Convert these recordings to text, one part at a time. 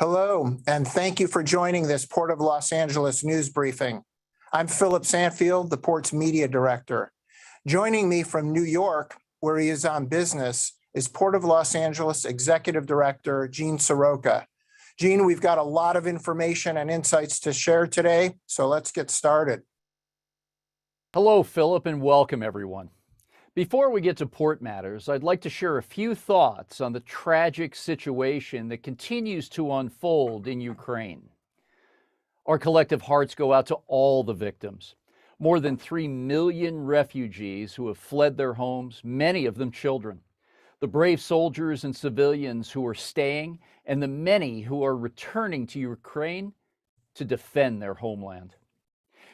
Hello, and thank you for joining this Port of Los Angeles news briefing. I'm Philip Sandfield, the Port's media director. Joining me from New York, where he is on business, is Port of Los Angeles Executive Director Gene Seroka. Gene, we've got a lot of information and insights to share today, so let's get started. Hello, Philip, and welcome, everyone. Before we get to port matters, I'd like to share a few thoughts on the tragic situation that continues to unfold in Ukraine. Our collective hearts go out to all the victims. More than 3 million refugees who have fled their homes, many of them children. The brave soldiers and civilians who are staying, and the many who are returning to Ukraine to defend their homeland.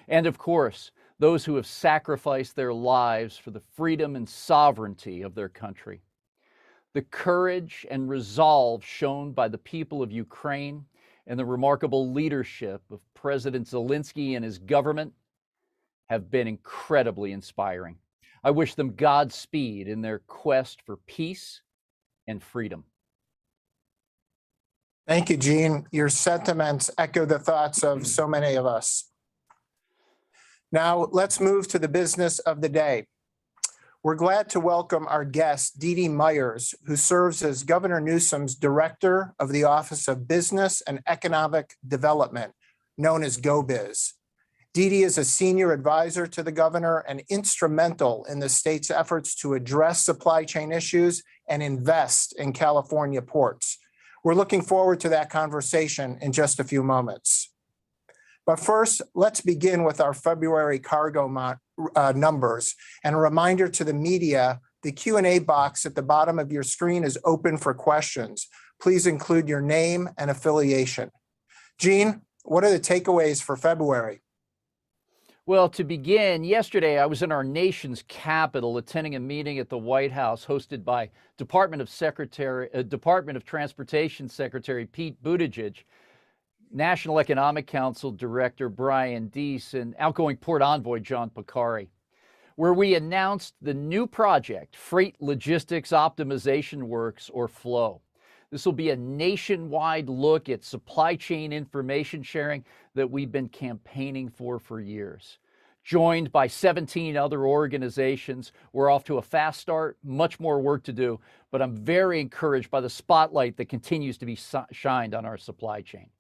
And of course, those who have sacrificed their lives for the freedom and sovereignty of their country. The courage and resolve shown by the people of Ukraine and the remarkable leadership of President Zelensky and his government have been incredibly inspiring. I wish them Godspeed in their quest for peace and freedom. Thank you, Gene. Your sentiments echo the thoughts of so many of us. Now, let's move to the business of the day. We're glad to welcome our guest, Dee Dee Myers, who serves as Governor Newsom's Director of the Office of Business and Economic Development, known as Go-Biz. Dee Dee is a senior advisor to the governor and instrumental in the state's efforts to address supply chain issues and invest in California ports. We're looking forward to that conversation in just a few moments. But first, let's begin with our February cargo numbers. And a reminder to the media, the Q&A box at the bottom of your screen is open for questions. Please include your name and affiliation. Gene, what are the takeaways for February? Well, to begin, yesterday I was in our nation's capital attending a meeting at the White House hosted by Department of Transportation Secretary Pete Buttigieg, National Economic Council Director Brian Deese, and outgoing Port Envoy John Picari, where we announced the new project, Freight Logistics Optimization Works, or FLOW. This will be a nationwide look at supply chain information sharing that we've been campaigning for years. Joined by 17 other organizations, we're off to a fast start, much more work to do, but I'm very encouraged by the spotlight that continues to be shined on our supply chain.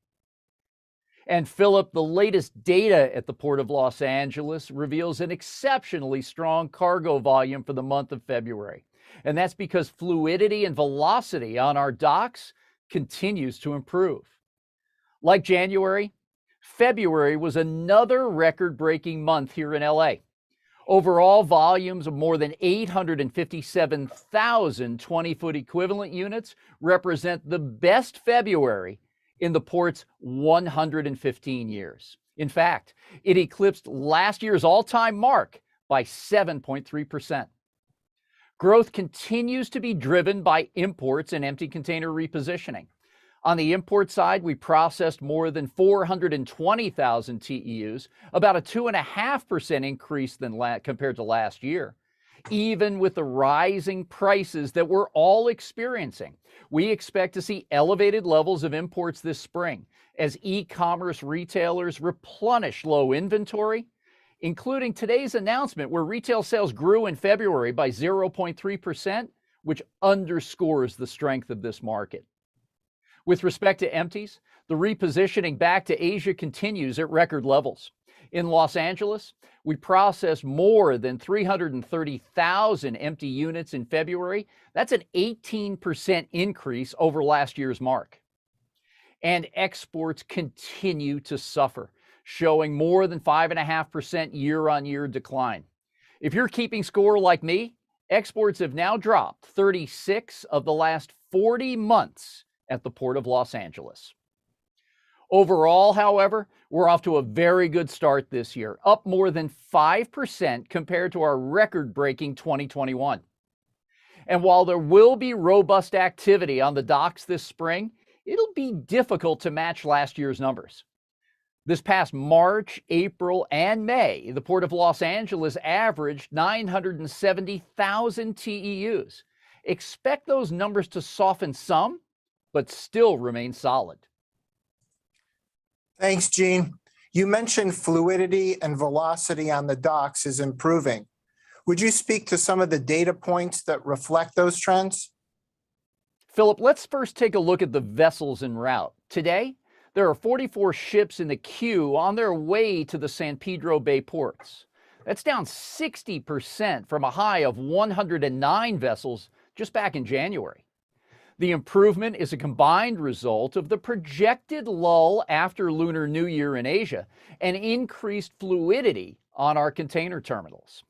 And Philip, the latest data at the Port of Los Angeles reveals an exceptionally strong cargo volume for the month of February. And that's because fluidity and velocity on our docks continues to improve. Like January, February was another record-breaking month here in LA. Overall volumes of more than 857,000 20-foot equivalent units represent the best February in the port's 115 years. In fact, it eclipsed last year's all-time mark by 7.3%. Growth continues to be driven by imports and empty container repositioning. On the import side, we processed more than 420,000 TEUs, about a 2.5% increase compared to last year. Even with the rising prices that we're all experiencing, we expect to see elevated levels of imports this spring as e-commerce retailers replenish low inventory, including today's announcement where retail sales grew in February by 0.3%, which underscores the strength of this market. With respect to empties, the repositioning back to Asia continues at record levels. In Los Angeles, we processed more than 330,000 empty units in February. That's an 18% increase over last year's mark. And exports continue to suffer, showing more than 5.5% year-on-year decline. If you're keeping score like me, exports have now dropped 36 of the last 40 months at the Port of Los Angeles. Overall, however, we're off to a very good start this year, up more than 5% compared to our record-breaking 2021. And while there will be robust activity on the docks this spring, it'll be difficult to match last year's numbers. This past March, April, and May, the Port of Los Angeles averaged 970,000 TEUs. Expect those numbers to soften some, but still remain solid. Thanks, Gene. You mentioned fluidity and velocity on the docks is improving. Would you speak to some of the data points that reflect those trends? Philip, let's first take a look at the vessels en route. Today, there are 44 ships in the queue on their way to the San Pedro Bay ports. That's down 60% from a high of 109 vessels just back in January. The improvement is a combined result of the projected lull after Lunar New Year in Asia and increased fluidity on our container terminals.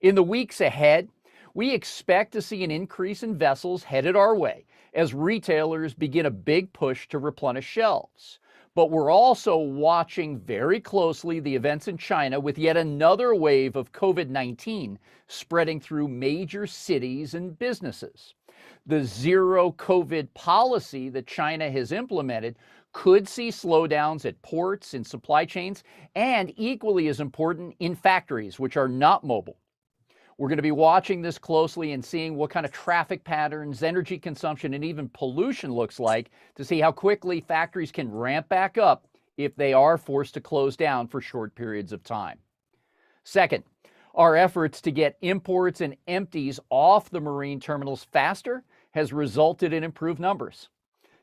In the weeks ahead, we expect to see an increase in vessels headed our way as retailers begin a big push to replenish shelves. But we're also watching very closely the events in China with yet another wave of COVID-19 spreading through major cities and businesses. The zero COVID policy that China has implemented could see slowdowns at ports, in supply chains, and equally as important, in factories, which are not mobile. We're going to be watching this closely and seeing what kind of traffic patterns, energy consumption, and even pollution looks like to see how quickly factories can ramp back up if they are forced to close down for short periods of time. Second, our efforts to get imports and empties off the marine terminals faster has resulted in improved numbers.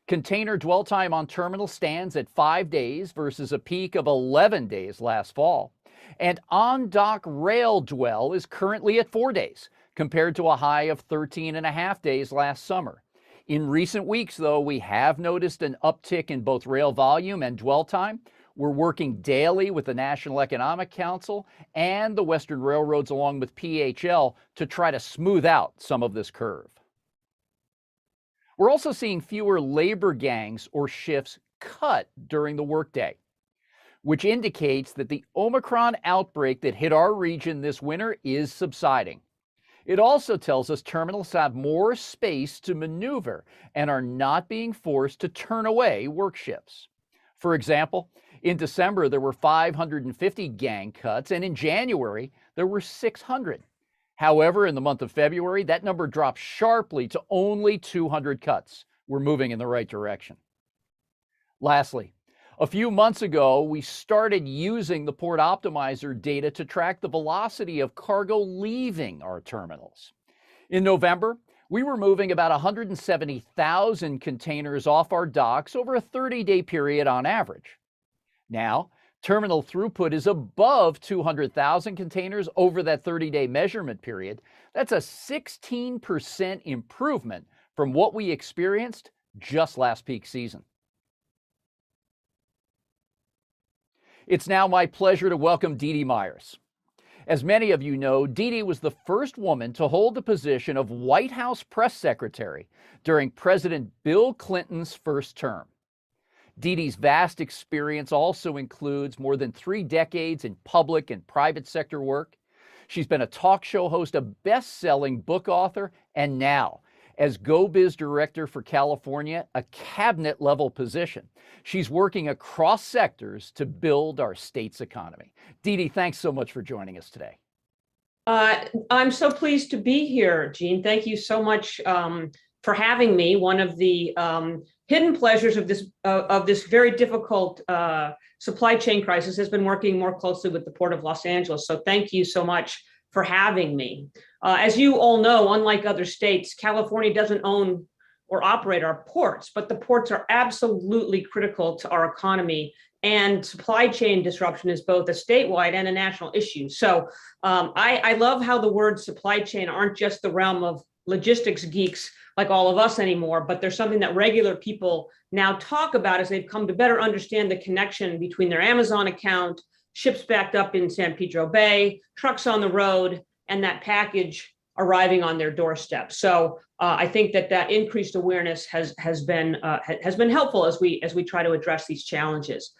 Container dwell time on terminal stands at 5 days versus a peak of 11 days last fall. And on-dock rail dwell is currently at 4 days, compared to a high of 13.5 days last summer. In recent weeks, though, we have noticed an uptick in both rail volume and dwell time. We're working daily with the National Economic Council and the Western Railroads along with PHL to try to smooth out some of this curve. We're also seeing fewer labor gangs or shifts cut during the workday, which indicates that the Omicron outbreak that hit our region this winter is subsiding. It also tells us terminals have more space to maneuver and are not being forced to turn away work shifts. For example, in December, there were 550 gang cuts, and in January, there were 600. However, in the month of February, that number dropped sharply to only 200 cuts. We're moving in the right direction. Lastly, a few months ago, we started using the Port Optimizer data to track the velocity of cargo leaving our terminals. In November, we were moving about 170,000 containers off our docks over a 30-day period on average. Now, terminal throughput is above 200,000 containers over that 30-day measurement period. That's a 16% improvement from what we experienced just last peak season. It's now my pleasure to welcome Dee Dee Myers. As many of you know, Dee Dee was the first woman to hold the position of White House press secretary during President Bill Clinton's first term. Dee Dee's vast experience also includes more than 3 decades in public and private sector work. She's been a talk show host, a best-selling book author, and now, as Go-Biz director for California, a cabinet-level position. She's working across sectors to build our state's economy. Dee Dee, thanks so much for joining us today. I'm so pleased to be here, Gene. Thank you so much for having me. One of the hidden pleasures of this very difficult supply chain crisis has been working more closely with the Port of Los Angeles. So thank you so much for having me. As you all know, unlike other states, California doesn't own or operate our ports, but the ports are absolutely critical to our economy, and supply chain disruption is both a statewide and a national issue. So I love how the words supply chain aren't just the realm of logistics geeks like all of us anymore, but there's something that regular people now talk about as they've come to better understand the connection between their Amazon account, ships backed up in San Pedro Bay, trucks on the road, and that package arriving on their doorstep. So I think that increased awareness has been helpful as we try to address these challenges.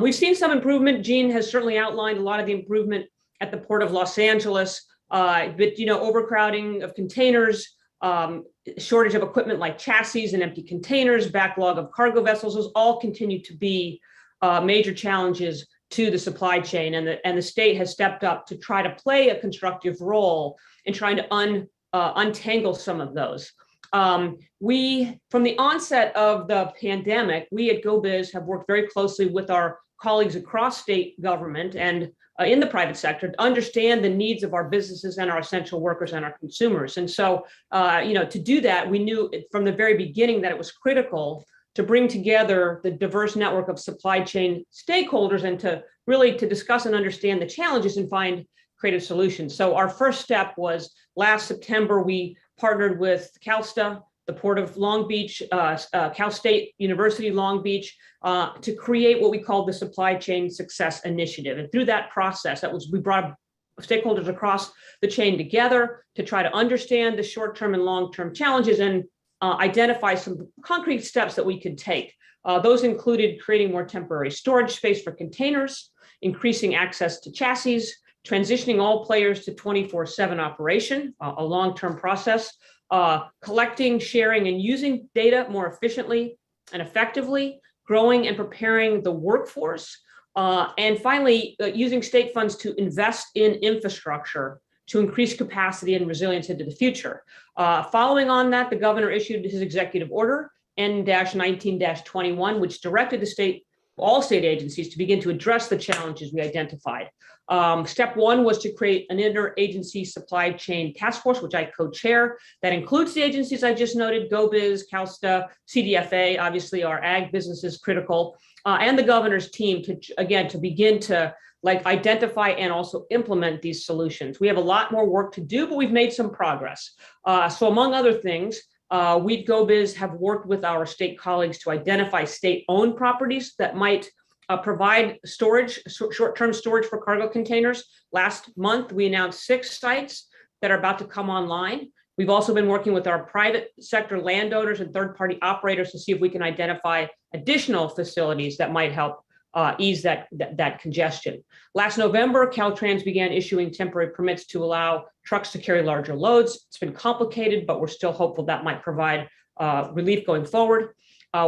We've seen some improvement. Gene has certainly outlined a lot of the improvement at the Port of Los Angeles, but overcrowding of containers, shortage of equipment like chassis and empty containers, backlog of cargo vessels, those all continue to be major challenges to the supply chain, and the state has stepped up to try to play a constructive role in trying to untangle some of those. From the onset of the pandemic, we at Go-Biz have worked very closely with our colleagues across state government and in the private sector to understand the needs of our businesses and our essential workers and our consumers. And so, to do that, we knew from the very beginning that it was critical to bring together the diverse network of supply chain stakeholders and to really to discuss and understand the challenges and find creative solutions. So our first step was last September, we partnered with CalSTA, the Port of Long Beach, Cal State University Long Beach, to create what we call the Supply Chain Success Initiative. And through that process, we brought stakeholders across the chain together to try to understand the short-term and long-term challenges and identify some concrete steps that we could take. Those included creating more temporary storage space for containers, increasing access to chassis, transitioning all players to 24/7 operation, a long-term process, collecting, sharing, and using data more efficiently and effectively, growing and preparing the workforce, and finally, using state funds to invest in infrastructure to increase capacity and resilience into the future. Following on that, the governor issued his executive order, N-19-21, which directed all state agencies to begin to address the challenges we identified. Step one was to create an interagency supply chain task force, which I co-chair, that includes the agencies I just noted, Go-Biz, CalSTA, CDFA, obviously our ag business is critical, and the governor's team to begin to identify and also implement these solutions. We have a lot more work to do, but we've made some progress. So among other things, we at Go-Biz have worked with our state colleagues to identify state-owned properties that might provide storage, short-term storage for cargo containers. Last month, we announced 6 sites that are about to come online. We've also been working with our private sector landowners and third-party operators to see if we can identify additional facilities that might help ease that congestion. Last November, Caltrans began issuing temporary permits to allow trucks to carry larger loads. It's been complicated, but we're still hopeful that might provide relief going forward.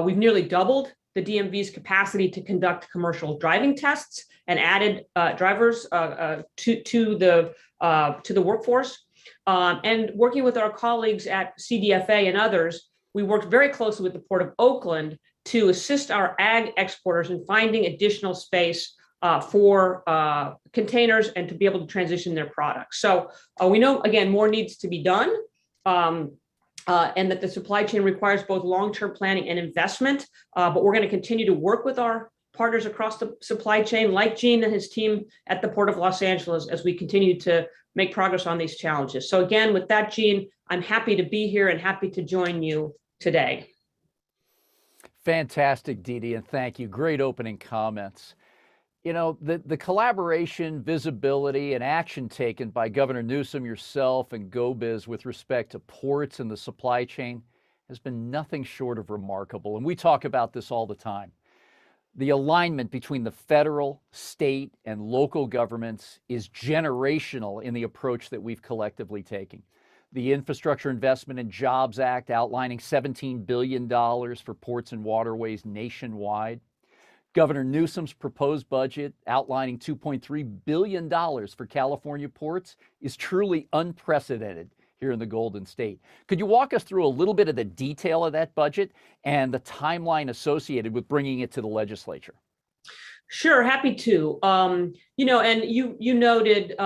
We've nearly doubled the DMV's capacity to conduct commercial driving tests and added drivers to the workforce. And working with our colleagues at CDFA and others, we worked very closely with the Port of Oakland to assist our ag exporters in finding additional space for containers and to be able to transition their products. So we know, again, more needs to be done, and that the supply chain requires both long-term planning and investment, but we're going to continue to work with our partners across the supply chain, like Gene and his team at the Port of Los Angeles, as we continue to make progress on these challenges. So again, with that, Gene, I'm happy to be here and happy to join you today. Fantastic, Dee Dee, and thank you. Great opening comments. You know, the collaboration, visibility, and action taken by Governor Newsom, yourself, and Go-Biz with respect to ports and the supply chain has been nothing short of remarkable. And we talk about this all the time. The alignment between the federal, state, and local governments is generational in the approach that we've collectively taken. The Infrastructure Investment and Jobs Act outlining $17 billion for ports and waterways nationwide. Governor Newsom's proposed budget outlining $2.3 billion for California ports is truly unprecedented here in the Golden State. Could you walk us through a little bit of the detail of that budget and the timeline associated with bringing it to the legislature? Sure, happy to. And you noted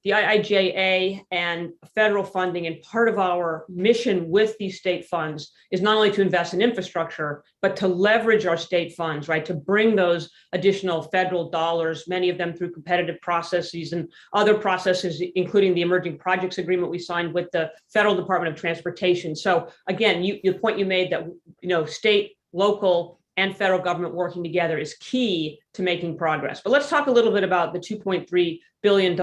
the IIJA and federal funding, and part of our mission with these state funds is not only to invest in infrastructure, but to leverage our state funds, right? To bring those additional federal dollars, many of them through competitive processes and other processes, including the emerging projects agreement we signed with the Federal Department of Transportation. So again, the point you made that, state, local, and federal government working together is key to making progress. But let's talk a little bit about the $2.3 billion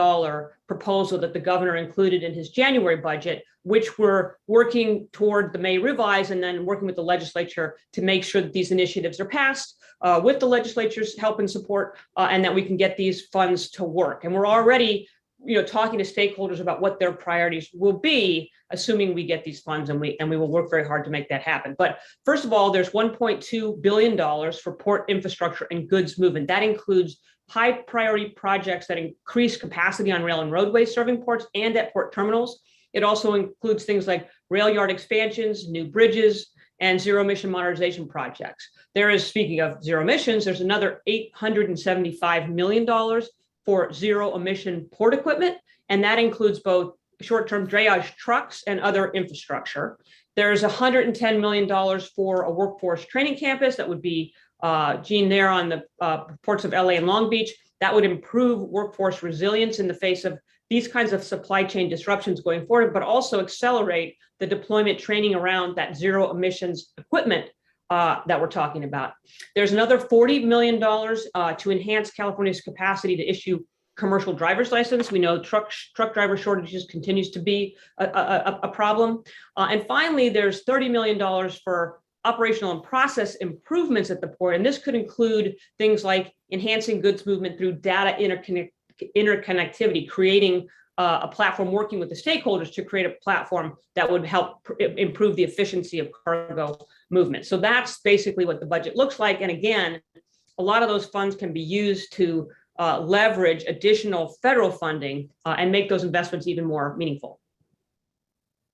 proposal that the governor included in his January budget, which we're working toward the May revise and then working with the legislature to make sure that these initiatives are passed with the legislature's help and support, and that we can get these funds to work. And we're already talking to stakeholders about what their priorities will be, assuming we get these funds, and we will work very hard to make that happen. But first of all, there's $1.2 billion for port infrastructure and goods movement. That includes high priority projects that increase capacity on rail and roadways serving ports and at port terminals. It also includes things like rail yard expansions, new bridges, and zero emission modernization projects. There is, speaking of zero emissions, there's another $875 million for zero emission port equipment, and that includes both short-term drayage trucks and other infrastructure. There's $110 million for a workforce training campus that would be, Gene, there on the ports of LA and Long Beach. That would improve workforce resilience in the face of these kinds of supply chain disruptions going forward, but also accelerate the deployment training around that zero emissions equipment that we're talking about. There's another $40 million to enhance California's capacity to issue commercial driver's license. We know truck driver shortages continues to be a problem. And finally, there's $30 million for operational and process improvements at the port. And this could include things like enhancing goods movement through data interconnectivity, creating a platform, working with the stakeholders to create a platform that would help improve the efficiency of cargo movement. So that's basically what the budget looks like. And again, a lot of those funds can be used to leverage additional federal funding and make those investments even more meaningful.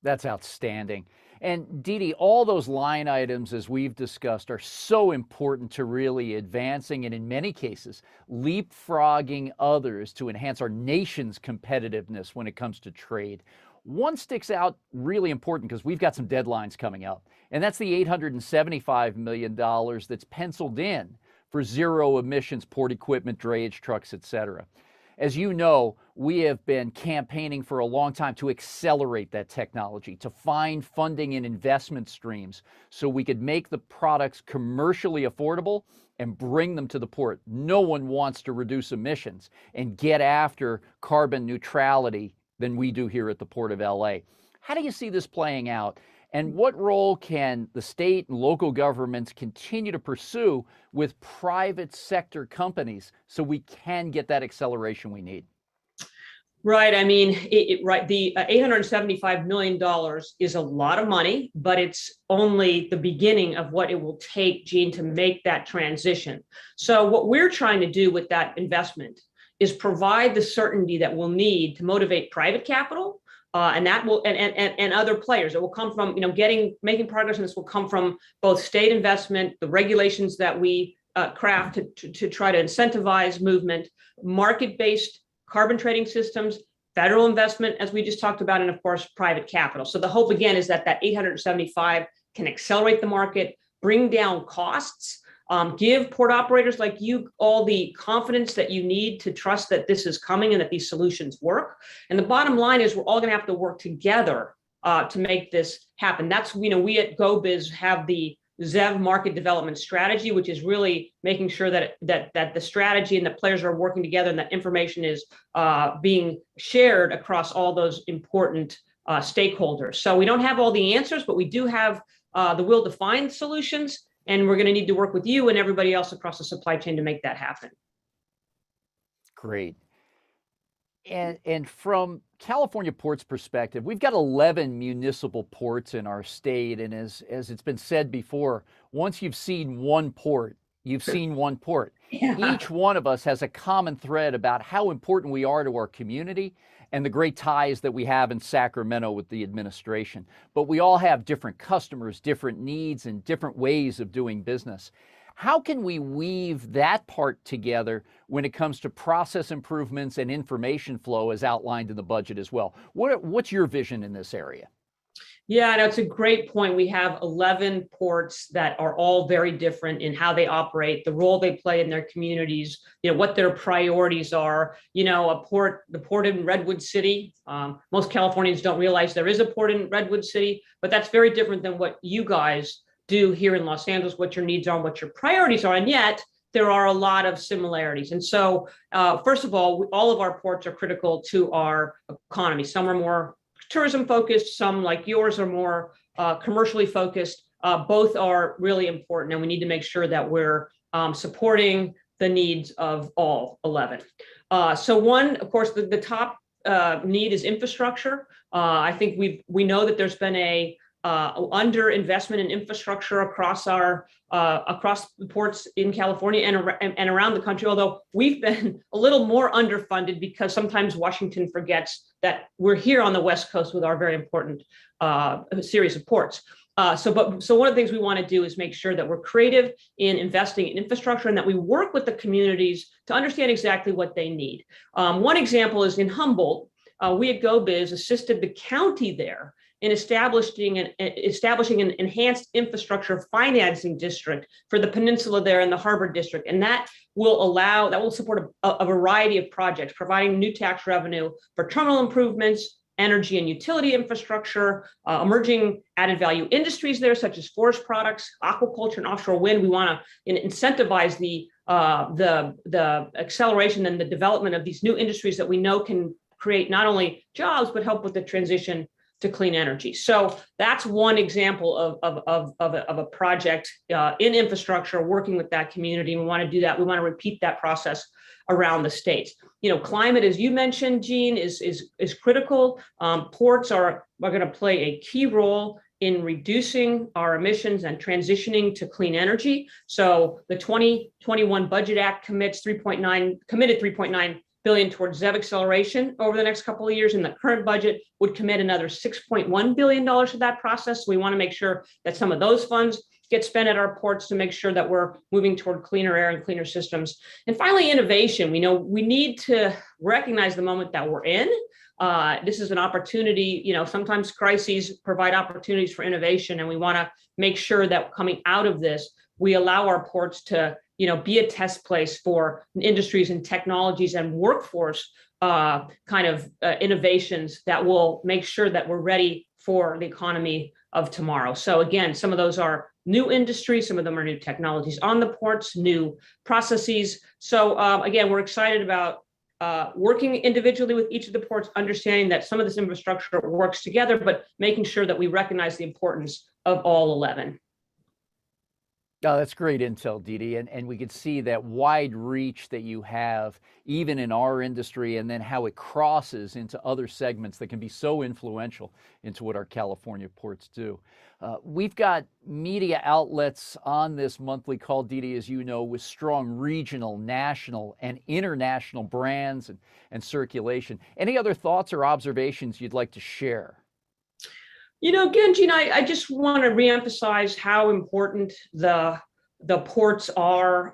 That's outstanding. And Dee Dee, all those line items, as we've discussed, are so important to really advancing and in many cases, leapfrogging others to enhance our nation's competitiveness when it comes to trade. One sticks out really important because we've got some deadlines coming up, and that's the $875 million that's penciled in for zero emissions port equipment, drayage trucks, et cetera. As you know, we have been campaigning for a long time to accelerate that technology, to find funding and investment streams so we could make the products commercially affordable and bring them to the port. No one wants to reduce emissions and get after carbon neutrality than we do here at the Port of LA. How do you see this playing out? And what role can the state and local governments continue to pursue with private sector companies so we can get that acceleration we need? Right. I mean, right. The $875 million is a lot of money, but it's only the beginning of what it will take, Gene, to make that transition. So what we're trying to do with that investment is provide the certainty that we'll need to motivate private capital. And that will, and other players. It will come from, making progress in this will come from both state investment, the regulations that we craft to try to incentivize movement, market-based carbon trading systems, federal investment, as we just talked about, and of course, private capital. So the hope again is that 875 can accelerate the market, bring down costs, give port operators like you all the confidence that you need to trust that this is coming and that these solutions work. And the bottom line is we're all going to have to work together to make this happen. That's, we at Go-Biz have the ZEV market development strategy, which is really making sure that the strategy and the players are working together and that information is being shared across all those important stakeholders. So we don't have all the answers, but we do have the will to find solutions. And we're going to need to work with you and everybody else across the supply chain to make that happen. Great. And from California Port's perspective, we've got 11 municipal ports in our state. And as it's been said before, once you've seen one port, you've seen one port. Yeah. Each one of us has a common thread about how important we are to our community and the great ties that we have in Sacramento with the administration. But we all have different customers, different needs, and different ways of doing business. How can we weave that part together when it comes to process improvements and information flow as outlined in the budget as well? What's your vision in this area? Yeah, no, it's a great point. We have 11 ports that are all very different in how they operate, the role they play in their communities, what their priorities are. The port in Redwood City, most Californians don't realize there is a port in Redwood City, but that's very different than what you guys do here in Los Angeles, what your needs are, and what your priorities are. And yet there are a lot of similarities. And so, first of all of our ports are critical to our economy. Some are more tourism focused, some like yours are more commercially focused. Both are really important, and we need to make sure that we're supporting the needs of all 11. So one, of course, the top need is infrastructure. I think we know that there's been a under investment in infrastructure across the ports in California and around the country, although we've been a little more underfunded because sometimes Washington forgets that we're here on the West Coast with our very important series of ports. So one of the things we want to do is make sure that we're creative in investing in infrastructure and that we work with the communities to understand exactly what they need. One example is in Humboldt, we at Go-Biz assisted the county there in establishing an enhanced infrastructure financing district for the peninsula there in the Harbor District. And that will support a variety of projects, providing new tax revenue for terminal improvements, energy and utility infrastructure, emerging added value industries there, such as forest products, aquaculture, and offshore wind. We want to incentivize the acceleration and the development of these new industries that we know can create not only jobs, but help with the transition to clean energy. So that's one example of a project in infrastructure, working with that community. We want to do that. We want to repeat that process around the states. Climate, as you mentioned, Jean, is critical. Ports are going to play a key role in reducing our emissions and transitioning to clean energy. So the 2021 Budget Act committed $3.9 billion towards ZEV acceleration over the next couple of years, and the current budget would commit another $6.1 billion to that process. So we want to make sure that some of those funds get spent at our ports to make sure that we're moving toward cleaner air and cleaner systems. And finally, innovation. We know we need to recognize the moment that we're in. This is an opportunity. Sometimes crises provide opportunities for innovation, and we want to make sure that coming out of this, we allow our ports to be a test place for industries and technologies and workforce innovations that will make sure that we're ready for the economy of tomorrow. So again, some of those are new industries, some of them are new technologies on the ports, new processes. So again, we're excited about working individually with each of the ports, understanding that some of this infrastructure works together, but making sure that we recognize the importance of all 11. Oh, that's great intel, Dee Dee. And we could see that wide reach that you have, even in our industry, and then how it crosses into other segments that can be so influential into what our California ports do. We've got media outlets on this monthly call, Dee Dee, as you know, with strong regional, national, and international brands and circulation. Any other thoughts or observations you'd like to share? Again, Gene, I just want to reemphasize how important the ports are,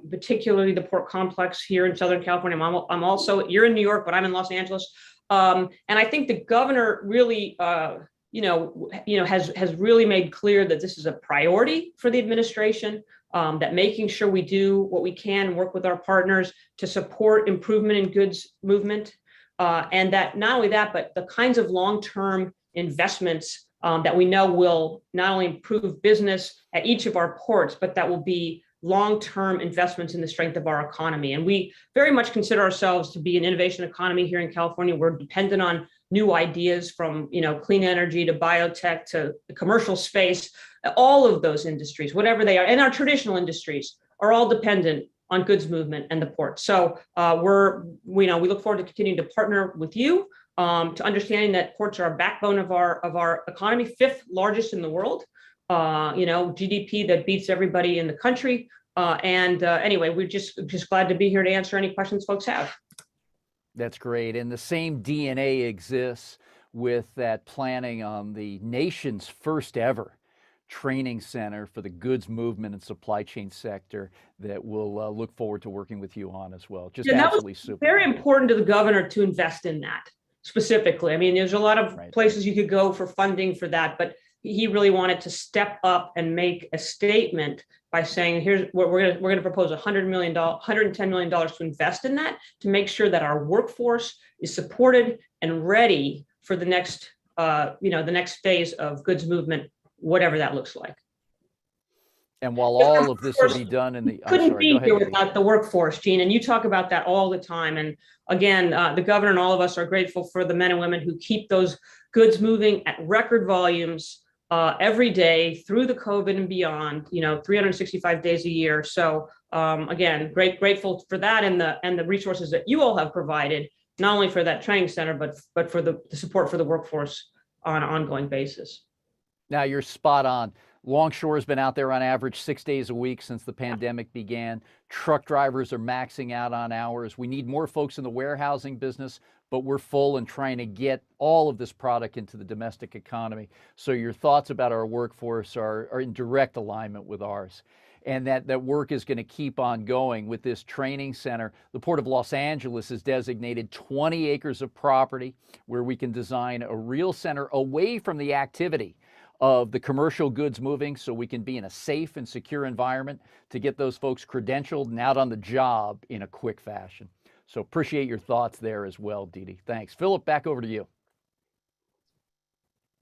particularly the port complex here in Southern California. I'm also, you're in New York, but I'm in Los Angeles. And I think the governor really, has really made clear that this is a priority for the administration, that making sure we do what we can, work with our partners to support improvement in goods movement. And that not only that, but the kinds of long-term investments that we know will not only improve business at each of our ports, but that will be long-term investments in the strength of our economy. And we very much consider ourselves to be an innovation economy here in California. We're dependent on new ideas from, clean energy to biotech to the commercial space. All of those industries, whatever they are, and our traditional industries are all dependent on goods movement and the port. So we look forward to continuing to partner with you to understanding that ports are a backbone of our economy, fifth largest in the world. GDP that beats everybody in the country. Anyway, we're just glad to be here to answer any questions folks have. That's great. And the same DNA exists with that planning on the nation's first ever training center for the goods movement and supply chain sector that we'll look forward to working with you on as well. Just absolutely super. Very important to the governor to invest in that specifically. I mean, there's a lot of places you could go for funding for that, but he really wanted to step up and make a statement by saying, here's what we're going to propose $110 million to invest in that, to make sure that our workforce is supported and ready for the next, the next phase of goods movement, whatever that looks like. And while all of this will be done in the, couldn't be here without the workforce, Gene, and you talk about that all the time. And again, the governor and all of us are grateful for the men and women who keep those goods moving at record volumes every day through the COVID and beyond, 365 days a year. So again, grateful for that and the resources that you all have provided, not only for that training center, but for the support for the workforce on an ongoing basis. Now, you're spot on. Longshore has been out there on average 6 days a week since the pandemic began. Truck drivers are maxing out on hours. We need more folks in the warehousing business, but we're full and trying to get all of this product into the domestic economy. So your thoughts about our workforce are in direct alignment with ours. And that work is going to keep on going with this training center. The Port of Los Angeles has designated 20 acres of property where we can design a real center away from the activity of the commercial goods moving, so we can be in a safe and secure environment to get those folks credentialed and out on the job in a quick fashion. So appreciate your thoughts there as well, Dee Dee. Thanks. Philip, back over to you.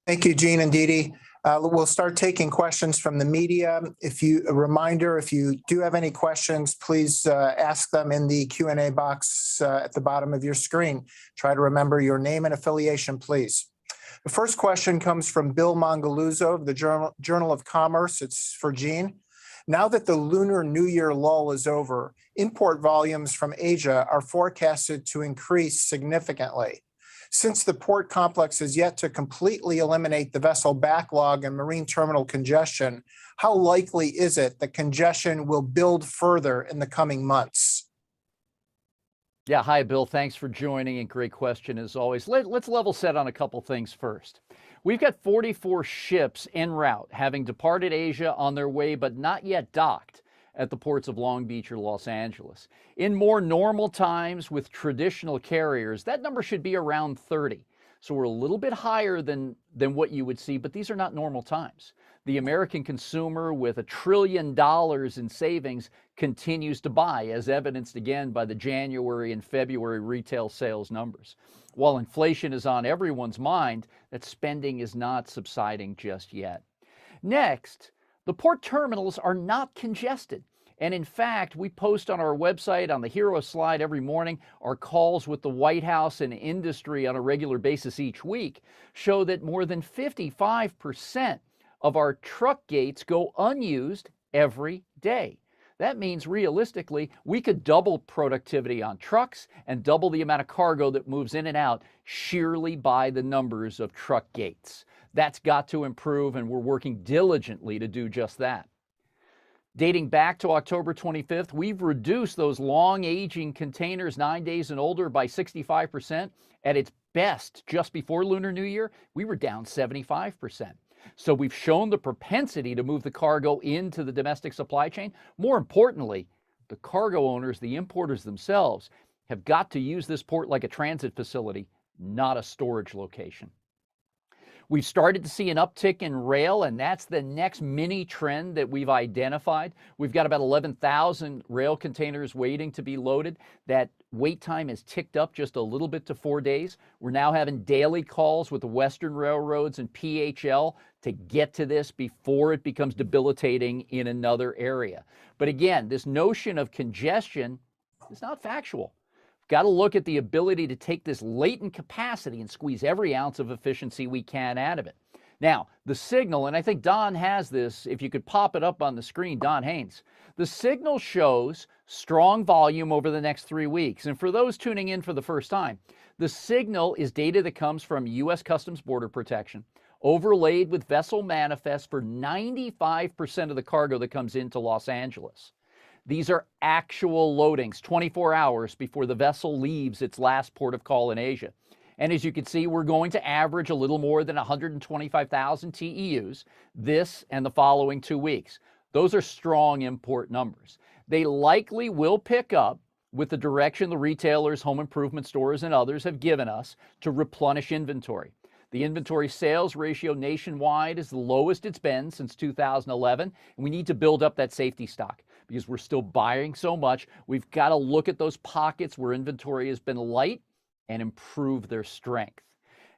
Thank you, Gene and Dee Dee. We'll start taking questions from the media. A reminder, if you do have any questions, please ask them in the Q&A box at the bottom of your screen. Try to remember your name and affiliation, please. The first question comes from Bill Mongaluzzo of the Journal of Commerce. It's for Gene. Now that the Lunar New Year lull is over, import volumes from Asia are forecasted to increase significantly. Since the port complex has yet to completely eliminate the vessel backlog and marine terminal congestion, how likely is it that congestion will build further in the coming months? Yeah, hi, Bill. Thanks for joining, and great question as always. Let's level set on a couple things first. We've got 44 ships en route, having departed Asia on their way, but not yet docked at the ports of Long Beach or Los Angeles. In more normal times with traditional carriers, that number should be around 30. So we're a little bit higher than what you would see, but these are not normal times. The American consumer with $1 trillion in savings continues to buy, as evidenced again by the January and February retail sales numbers. While inflation is on everyone's mind, that spending is not subsiding just yet. Next, the port terminals are not congested. And in fact, we post on our website on the hero slide every morning. Our calls with the White House and industry on a regular basis each week show that more than 55% of our truck gates go unused every day. That means realistically, we could double productivity on trucks and double the amount of cargo that moves in and out sheerly by the numbers of truck gates. That's got to improve, and we're working diligently to do just that. Dating back to October 25th, we've reduced those long aging containers 9 days and older by 65%. At its best, just before Lunar New Year, we were down 75%. So we've shown the propensity to move the cargo into the domestic supply chain. More importantly, the cargo owners, the importers themselves, have got to use this port like a transit facility, not a storage location. We've started to see an uptick in rail, and that's the next mini trend that we've identified. We've got about 11,000 rail containers waiting to be loaded. That wait time has ticked up just a little bit to 4 days. We're now having daily calls with the Western railroads and PHL to get to this before it becomes debilitating in another area. But again, this notion of congestion is not factual. Got to look at the ability to take this latent capacity and squeeze every ounce of efficiency we can out of it. Now, the signal, and I think Don has this, if you could pop it up on the screen, Don Haynes. The signal shows strong volume over the next 3 weeks. And for those tuning in for the first time, the signal is data that comes from U.S. Customs Border Protection, overlaid with vessel manifests for 95% of the cargo that comes into Los Angeles. These are actual loadings 24 hours before the vessel leaves its last port of call in Asia. And as you can see, we're going to average a little more than 125,000 TEUs this and the following 2 weeks. Those are strong import numbers. They likely will pick up with the direction the retailers, home improvement stores, and others have given us to replenish inventory. The inventory sales ratio nationwide is the lowest it's been since 2011, and we need to build up that safety stock because we're still buying so much. We've got to look at those pockets where inventory has been light and improve their strength.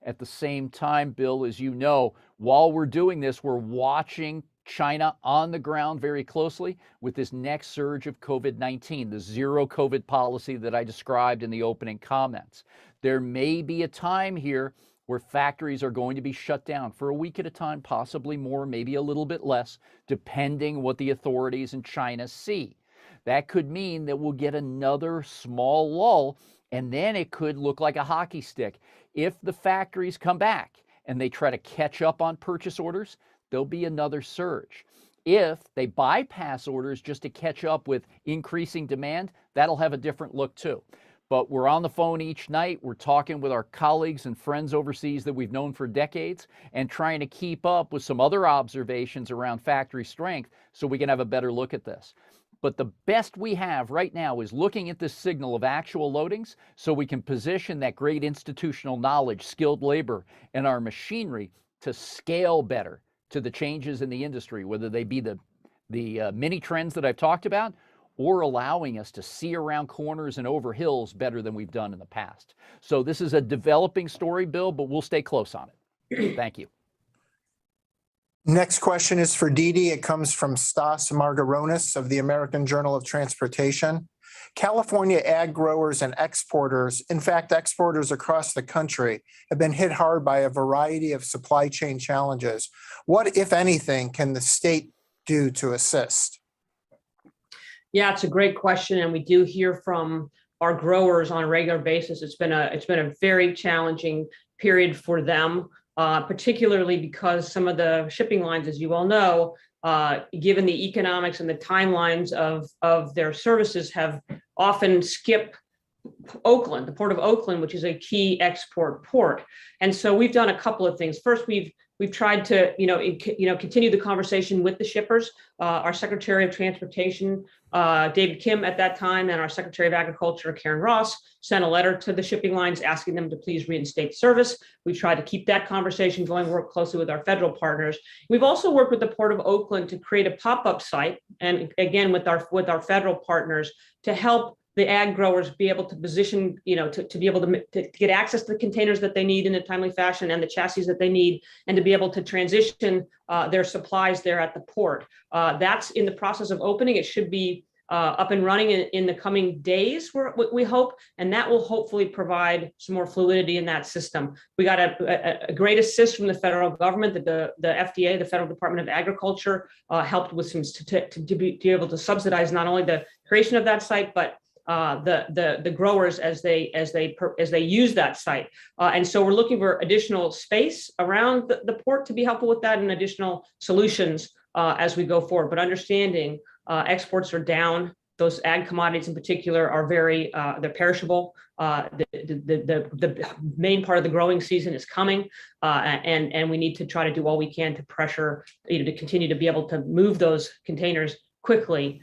At the same time, Bill, as you know, while we're doing this, we're watching China on the ground very closely with this next surge of COVID-19, the zero COVID policy that I described in the opening comments. There may be a time here where factories are going to be shut down for a week at a time, possibly more, maybe a little bit less, depending what the authorities in China see. That could mean that we'll get another small lull, and then it could look like a hockey stick. If the factories come back and they try to catch up on purchase orders, there'll be another surge. If they bypass orders just to catch up with increasing demand, that'll have a different look too. But we're on the phone each night. We're talking with our colleagues and friends overseas that we've known for decades and trying to keep up with some other observations around factory strength so we can have a better look at this. But the best we have right now is looking at this signal of actual loadings so we can position that great institutional knowledge, skilled labor, and our machinery to scale better to the changes in the industry, whether they be the mini trends that I've talked about, or allowing us to see around corners and over hills better than we've done in the past. So this is a developing story, Bill, but we'll stay close on it. Thank you. Next question is for Dee Dee. It comes from Stas Margaronis of the American Journal of Transportation. California ag growers and exporters, in fact, exporters across the country, have been hit hard by a variety of supply chain challenges. What, if anything, can the state do to assist? Yeah, it's a great question, and we do hear from our growers on a regular basis. It's been a very challenging period for them, particularly because some of the shipping lines, as you all know, given the economics and the timelines of their services, have often skipped Oakland, the Port of Oakland, which is a key export port. And so we've done a couple of things. First, we've tried to continue the conversation with the shippers. Our Secretary of Transportation, David Kim, at that time, and our Secretary of Agriculture, Karen Ross, sent a letter to the shipping lines asking them to please reinstate service. We tried to keep that conversation going, work closely with our federal partners. We've also worked with the Port of Oakland to create a pop-up site, and again with our federal partners, to help the ag growers be able to position, to be able to get access to the containers that they need in a timely fashion and the chassis that they need, and to be able to transition their supplies there at the port. That's in the process of opening. It should be up and running in the coming days, we hope, and that will hopefully provide some more fluidity in that system. We got a great assist from the federal government, that the FDA, the Federal Department of Agriculture, helped with some to be able to subsidize not only the creation of that site, but the growers as they use that site. And so we're looking for additional space around the port to be helpful with that, and additional solutions as we go forward. But understanding exports are down. Those ag commodities in particular are they're perishable. The main part of the growing season is coming, and we need to try to do all we can to pressure, to continue to be able to move those containers quickly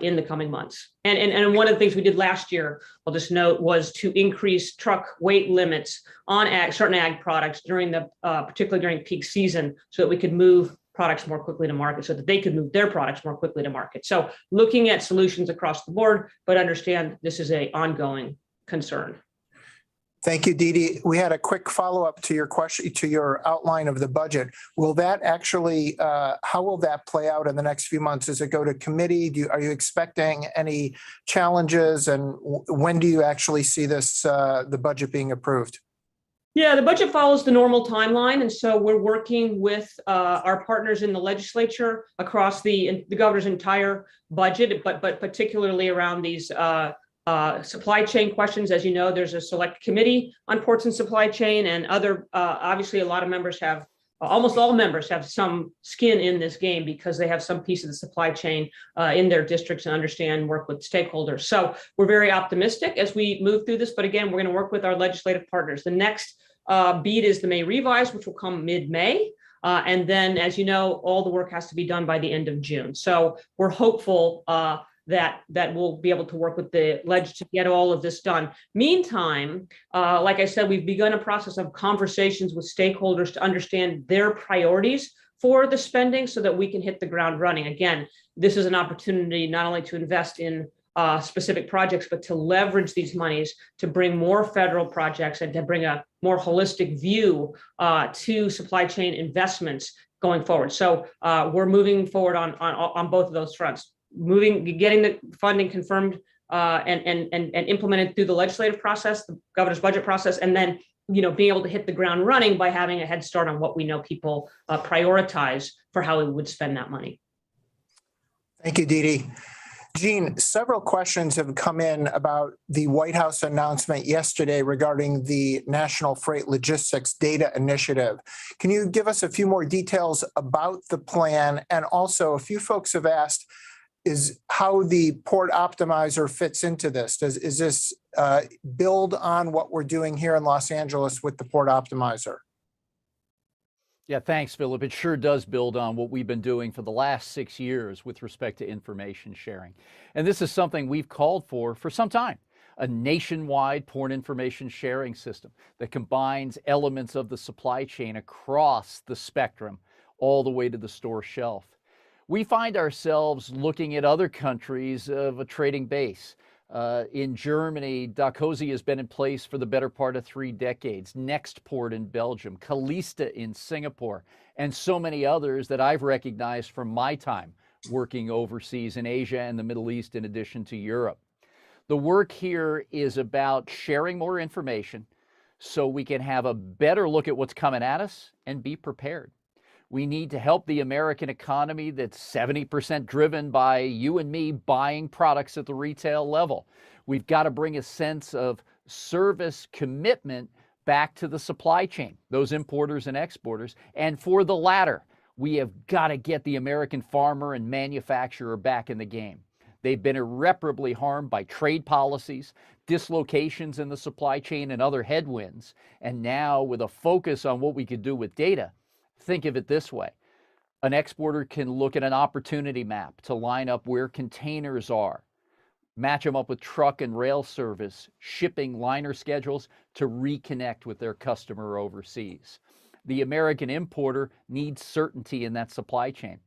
in the coming months. And one of the things we did last year, I'll just note, was to increase truck weight limits on certain ag products particularly during peak season, so that we could move products more quickly to market, so that they could move their products more quickly to market. So looking at solutions across the board, but understand this is an ongoing concern. Thank you, Dee Dee. We had a quick follow-up to your question, to your outline of the budget. Will that actually, how will that play out in the next few months? Does it go to committee? Are you expecting any challenges? And when do you actually see this, the budget being approved? Yeah, the budget follows the normal timeline. And so we're working with our partners in the legislature across the governor's entire budget, but particularly around these supply chain questions. As you know, there's a select committee on ports and supply chain, and obviously a lot of members almost all members have some skin in this game, because they have some piece of the supply chain in their districts and understand, work with stakeholders. So we're very optimistic as we move through this, but again, we're going to work with our legislative partners. The next beat is the May revise, which will come mid-May. And then, as you know, all the work has to be done by the end of June. So we're hopeful that we'll be able to work with the ledge to get all of this done. Meantime, like I said, we've begun a process of conversations with stakeholders to understand their priorities for the spending, so that we can hit the ground running. Again, this is an opportunity not only to invest in specific projects, but to leverage these monies to bring more federal projects and to bring a more holistic view to supply chain investments going forward. So we're moving forward on both of those fronts. Getting the funding confirmed and implemented through the legislative process, the governor's budget process, and then being able to hit the ground running by having a head start on what we know people prioritize for how we would spend that money. Thank you, Dee Dee. Gene, several questions have come in about the White House announcement yesterday regarding the National Freight Logistics Data Initiative. Can you give us a few more details about the plan? And also, a few folks have asked, is how the Port Optimizer fits into this. Is this build on what we're doing here in Los Angeles with the Port Optimizer? Yeah, thanks, Philip. It sure does build on what we've been doing for the last 6 years with respect to information sharing. And this is something we've called for some time, a nationwide port information sharing system that combines elements of the supply chain across the spectrum, all the way to the store shelf. We find ourselves looking at other countries of a trading base. In Germany, Dacosi has been in place for the better part of 3 decades. Nextport in Belgium, Calista in Singapore, and so many others that I've recognized from my time working overseas in Asia and the Middle East, in addition to Europe. The work here is about sharing more information so we can have a better look at what's coming at us and be prepared. We need to help the American economy that's 70% driven by you and me buying products at the retail level. We've got to bring a sense of service commitment back to the supply chain, those importers and exporters. And for the latter, we have got to get the American farmer and manufacturer back in the game. They've been irreparably harmed by trade policies, dislocations in the supply chain, and other headwinds. And now, with a focus on what we could do with data, think of it this way. An exporter can look at an opportunity map to line up where containers are, match them up with truck and rail service, shipping liner schedules to reconnect with their customer overseas. The American importer needs certainty in that supply chain.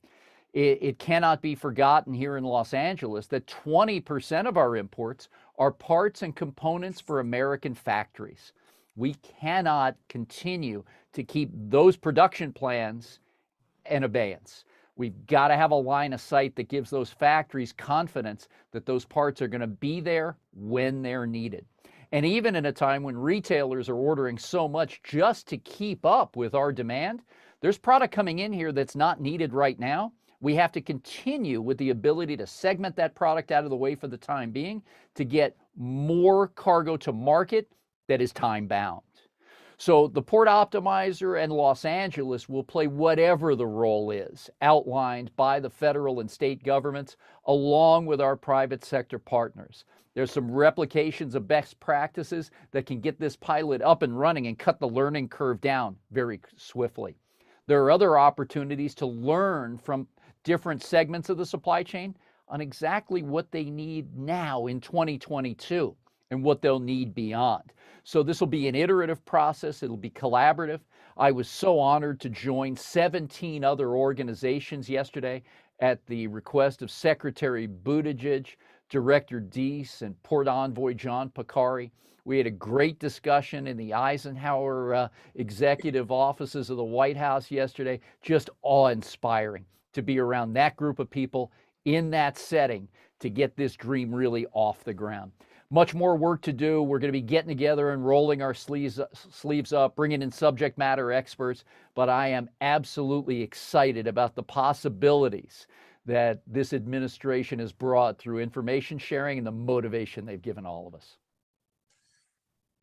It cannot be forgotten here in Los Angeles that 20% of our imports are parts and components for American factories. We cannot continue to keep those production plans in abeyance. We've got to have a line of sight that gives those factories confidence that those parts are going to be there when they're needed. And even in a time when retailers are ordering so much just to keep up with our demand, there's product coming in here that's not needed right now. We have to continue with the ability to segment that product out of the way for the time being to get more cargo to market that is time bound. So the Port Optimizer and Los Angeles will play whatever the role is outlined by the federal and state governments, along with our private sector partners. There's some replications of best practices that can get this pilot up and running and cut the learning curve down very swiftly. There are other opportunities to learn from different segments of the supply chain on exactly what they need now in 2022 and what they'll need beyond. So this will be an iterative process. It'll be collaborative. I was so honored to join 17 other organizations yesterday at the request of Secretary Buttigieg, Director Deese, and Port Envoy John Picari. We had a great discussion in the Eisenhower executive offices of the White House yesterday. Just awe-inspiring to be around that group of people in that setting to get this dream really off the ground. Much more work to do. We're going to be getting together and rolling our sleeves up, bringing in subject matter experts, but I am absolutely excited about the possibilities that this administration has brought through information sharing and the motivation they've given all of us.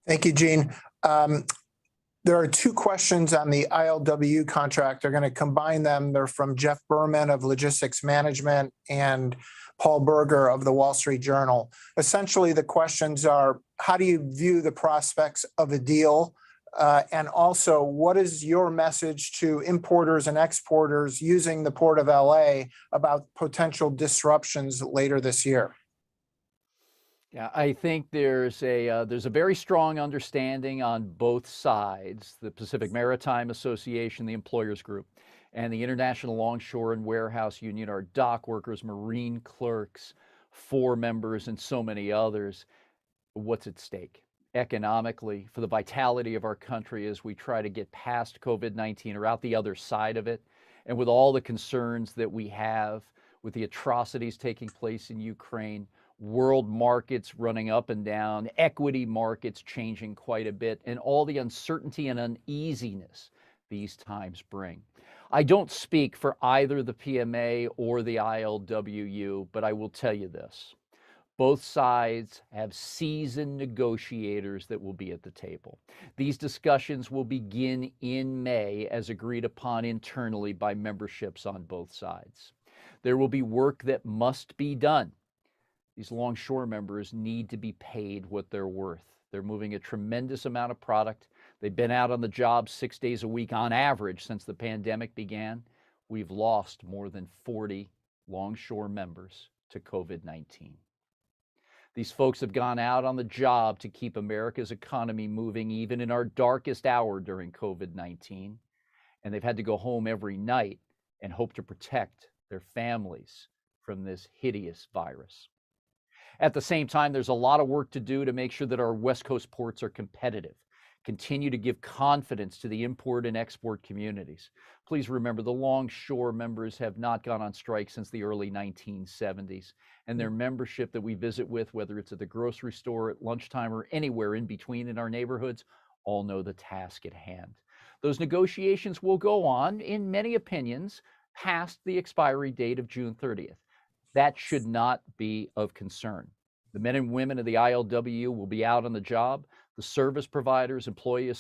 Thank you, Gene. There are 2 questions on the ILW contract. They're going to combine them. They're from Jeff Berman of Logistics Management and Paul Berger of the Wall Street Journal. Essentially, the questions are, how do you view the prospects of a deal? And also, what is your message to importers and exporters using the Port of LA about potential disruptions later this year? Yeah, I think there's a very strong understanding on both sides, the Pacific Maritime Association, the employers group, and the International Longshore and Warehouse Union, our dock workers, marine clerks, 4 members, and so many others. What's at stake economically for the vitality of our country as we try to get past COVID-19 or out the other side of it, and with all the concerns that we have with the atrocities taking place in Ukraine, world markets running up and down, equity markets changing quite a bit, and all the uncertainty and uneasiness these times bring. I don't speak for either the PMA or the ILWU, but I will tell you this. Both sides have seasoned negotiators that will be at the table. These discussions will begin in May as agreed upon internally by memberships on both sides. There will be work that must be done. These longshore members need to be paid what they're worth. They're moving a tremendous amount of product. They've been out on the job 6 days a week on average since the pandemic began. We've lost more than 40 longshore members to COVID-19. These folks have gone out on the job to keep America's economy moving even in our darkest hour during COVID-19. And they've had to go home every night and hope to protect their families from this hideous virus. At the same time, there's a lot of work to do to make sure that our West Coast ports are competitive, continue to give confidence to the import and export communities. Please remember, the longshore members have not gone on strike since the early 1970s, and their membership that we visit with, whether it's at the grocery store, at lunchtime, or anywhere in between in our neighborhoods, all know the task at hand. Those negotiations will go on, in many opinions, past the expiry date of June 30th. That should not be of concern. The men and women of the ILWU will be out on the job. The service providers, employer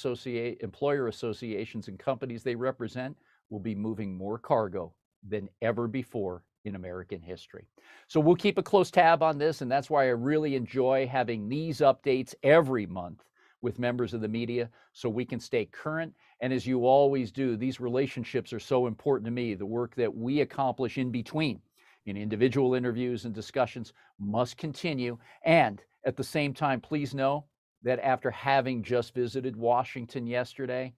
associations, and companies they represent will be moving more cargo than ever before in American history. So we'll keep a close tab on this, and that's why I really enjoy having these updates every month with members of the media so we can stay current. And as you always do, these relationships are so important to me. The work that we accomplish in between in individual interviews and discussions must continue. And at the same time, please know that after having just visited Washington yesterday,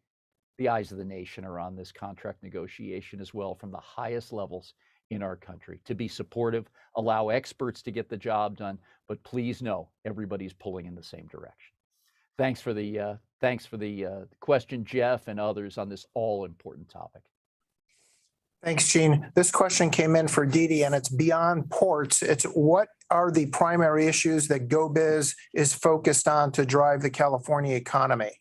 the eyes of the nation are on this contract negotiation as well from the highest levels in our country. To be supportive, allow experts to get the job done, but please know everybody's pulling in the same direction. Thanks for the question, Jeff, and others on this all-important topic. Thanks, Gene. This question came in for Dee Dee, and it's beyond ports. It's what are the primary issues that Go-Biz is focused on to drive the California economy?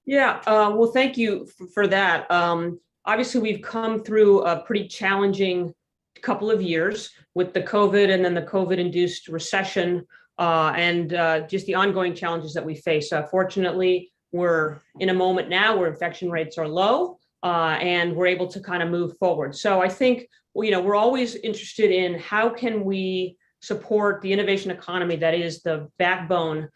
Yeah, well, thank you for that. Obviously, we've come through a pretty challenging couple of years with the COVID and then the COVID-induced recession and just the ongoing challenges that we face. Fortunately, we're in a moment now where infection rates are low. And we're able to kind of move forward. So I think, we're always interested in how can we support the innovation economy that is the backbone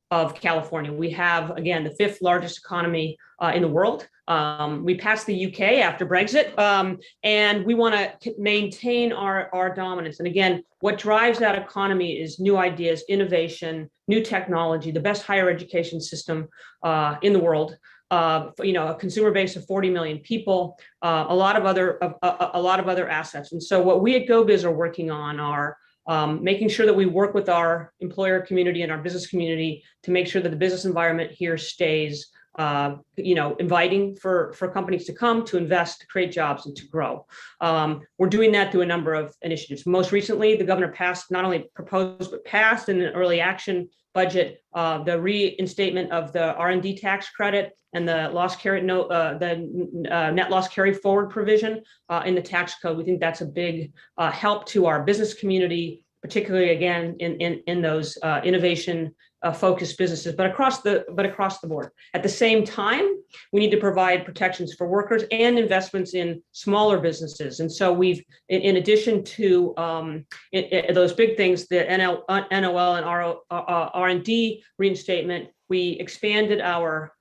of California. We have, again, the 5th largest economy in the world. We passed the UK after Brexit, and we want to maintain our dominance. And again, what drives that economy is new ideas, innovation, new technology, the best higher education system in the world. A consumer base of 40 million people, a lot of other assets. And so what we at Go-Biz are working on are making sure that we work with our employer community and our business community to make sure that the business environment here stays, inviting for companies to come, to invest, to create jobs, and to grow. We're doing that through a number of initiatives. Most recently, the governor passed, not only proposed, but passed in an early action budget, the reinstatement of the R&D tax credit and the net loss carry forward provision in the tax code. We think that's a big help to our business community, particularly again in those innovation focused businesses, but across the board. At the same time, we need to provide protections for workers and investments in smaller businesses. And so we've, in addition to those big things, the NOL and R&D reinstatement, we expanded our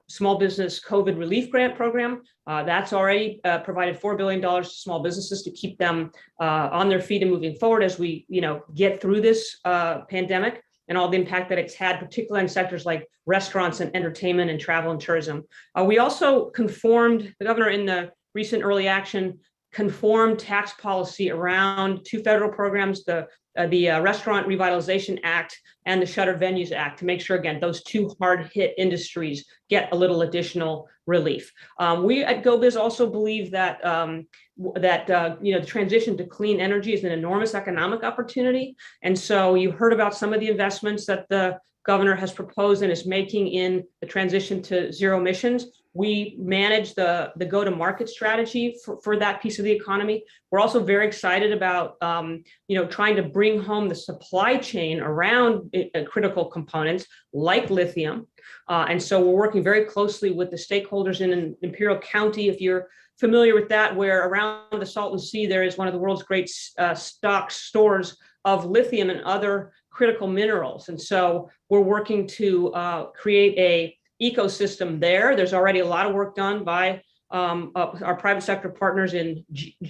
small business COVID relief grant program. That's already provided $4 billion to small businesses to keep them on their feet and moving forward as we, get through this pandemic and all the impact that it's had, particularly in sectors like restaurants and entertainment and travel and tourism. We also conformed, the governor in the recent early action conformed tax policy around 2 federal programs, the Restaurant Revitalization Act and the Shutter Venues Act, to make sure, again, those 2 hard-hit industries get a little additional relief. We at Go-Biz also believe that the transition to clean energy is an enormous economic opportunity. And so you heard about some of the investments that the governor has proposed and is making in the transition to zero emissions. we manage the go-to-market strategy for that piece of the economy. We're also very excited about trying to bring home the supply chain around critical components like lithium. And so we're working very closely with the stakeholders in Imperial County, if you're familiar with that, where around the Salton Sea, there is one of the world's great stock stores of lithium and other critical minerals. And so we're working to create a ecosystem there. There's already a lot of work done by our private sector partners in